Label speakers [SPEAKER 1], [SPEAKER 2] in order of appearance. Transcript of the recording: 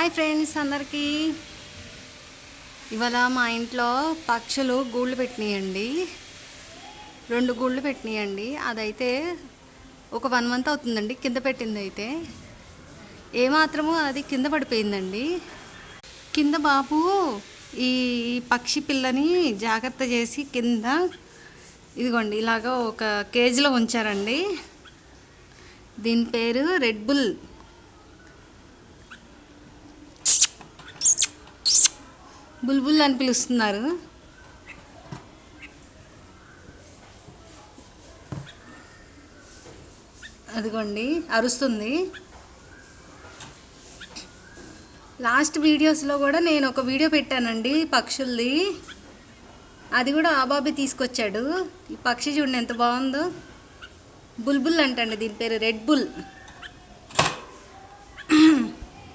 [SPEAKER 1] Hi friends అందరికీ ఇవాళ మా ఇంట్లో పక్షులు గూళ్ళు పెట్టినాయండి. 2 గూళ్ళు పెట్టినాయండి. అదైతే ఒక 1 మంత్ అవుతుందండి కింద పెట్టింది. అయితే ఏమాత్రము అది కింద పడిపోయిందండి. కింద బాబు ఈ పక్షి పిల్లని జాగ్రత్త చేసి కింద ఇదిగోండి ఇలాగ ఒక కేజీలో ఉంచారండి. దీని పేరు రెడ్ బుల్. బుల్బుల్ అని పిలుస్తున్నారు. అదిగోండి అరుస్తుంది. లాస్ట్ వీడియోస్లో కూడా నేను ఒక వీడియో పెట్టానండి పక్షుల్ది. అది కూడా ఆ బాబే తీసుకొచ్చాడు. ఈ పక్షి చూడండి ఎంత బాగుందో. బుల్బుల్ అంటండి, దీని పేరు రెడ్ బుల్.